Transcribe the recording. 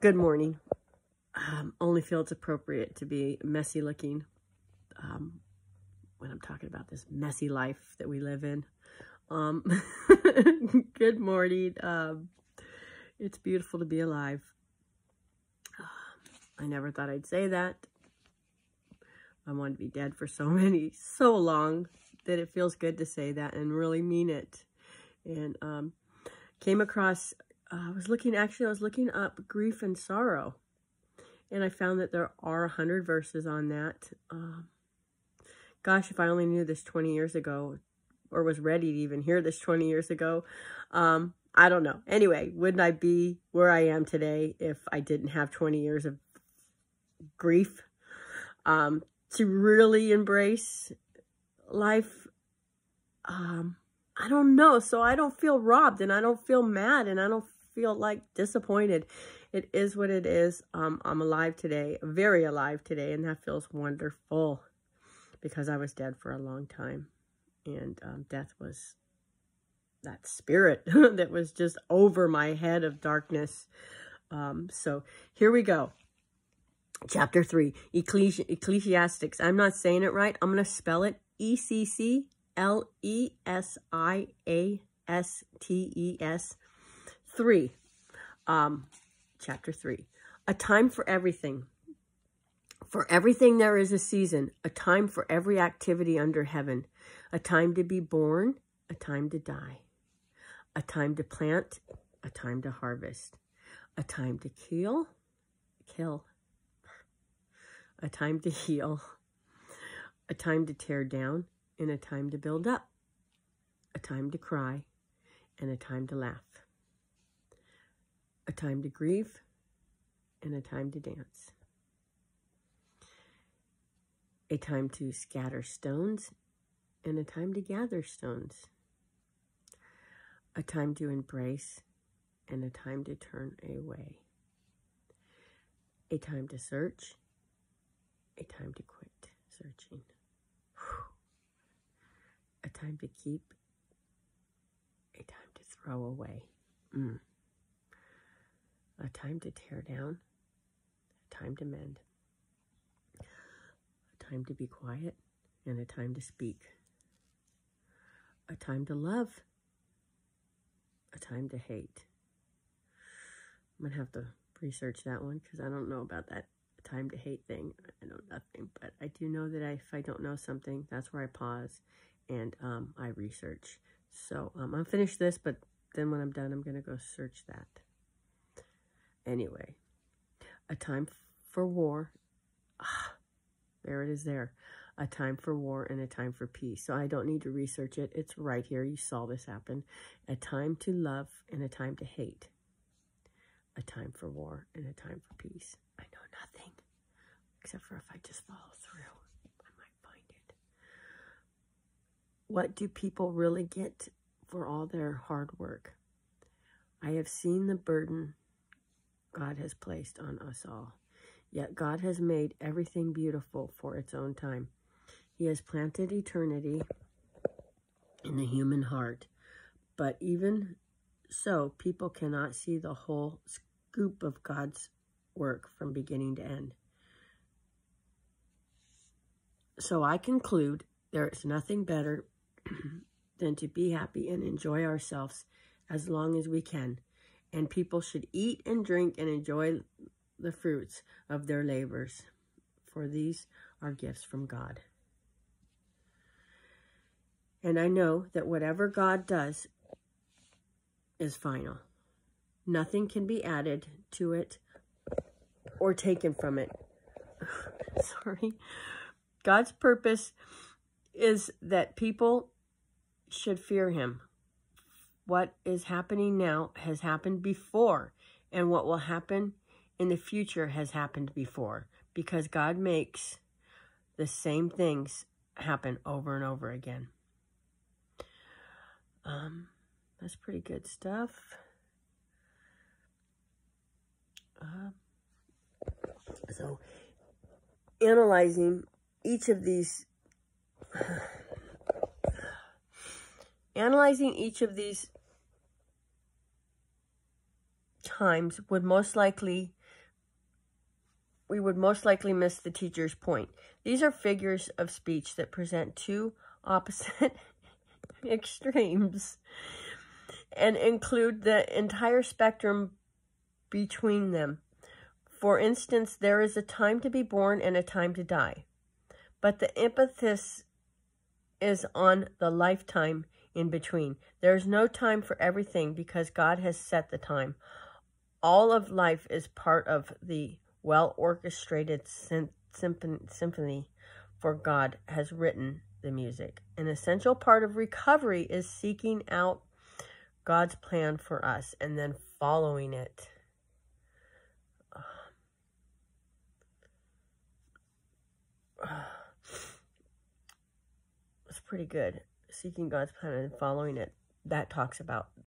Good morning. Only feel it's appropriate to be messy looking when I'm talking about this messy life that we live in. Good morning. It's beautiful to be alive. I never thought I'd say that. I wanted to be dead for so long that it feels good to say that and really mean it. And came across, I was looking up grief and sorrow. And I found that there are 100 verses on that. Gosh, if I only knew this 20 years ago, or was ready to even hear this 20 years ago, I don't know. Anyway, wouldn't I be where I am today if I didn't have 20 years of grief? To really embrace life, I don't know. So I don't feel robbed, and I don't feel mad, and I don't feel like disappointed. It is what it is. I'm alive today, very alive today, and that feels wonderful because I was dead for a long time. And death was that spirit that was just over my head of darkness. So here we go. Chapter 3, Ecclesiastics. I'm not saying it right. I'm going to spell it Ecclesiastes 3. Chapter 3. A time for everything. For everything there is a season, a time for every activity under heaven, a time to be born, a time to die, a time to plant, a time to harvest, a time to kill, a time to heal, a time to tear down, and a time to build up, a time to cry, and a time to laugh, a time to grieve, and a time to dance, a time to scatter stones, and a time to gather stones, a time to embrace, and a time to turn away, a time to search, a time to quit searching, a time to keep, a time to throw away, a time to tear down, a time to mend, a time to be quiet, and a time to speak, a time to love, a time to hate. I'm going to have to research that one because I don't know about that time to hate thing. I know nothing, but I do know that if I don't know something, that's where I pause and I research. So I'll finish this, but then when I'm done, I'm going to go search that. Anyway, a time for war. There it is there. A time for war and a time for peace. So I don't need to research it. It's right here. You saw this happen. A time to love and a time to hate. A time for war and a time for peace. I know nothing, except for if I just follow through, I might find it. What do people really get for all their hard work? I have seen the burden God has placed on us all. Yet God has made everything beautiful for its own time. He has planted eternity in the human heart. But even so, people cannot see the whole scoop of God's work from beginning to end. So I conclude there is nothing better than to be happy and enjoy ourselves as long as we can. And people should eat and drink and enjoy the fruits of their labors, for these are gifts from God. And I know that whatever God does is final. Nothing can be added to it or taken from it. Sorry. God's purpose is that people should fear him. What is happening now has happened before, and what will happen in the future has happened before, because God makes the same things happen over and over again. That's pretty good stuff. So, analyzing each of these times would most likely we would most likely miss the teacher's point. These are figures of speech that present two opposite extremes and include the entire spectrum between them. For instance, there is a time to be born and a time to die, but the emphasis is on the lifetime in between. There is no time for everything because God has set the time. All of life is part of the well-orchestrated symphony, for God has written the music. An essential part of recovery is seeking out God's plan for us and then following it. It's pretty good. Seeking God's plan and following it. That talks about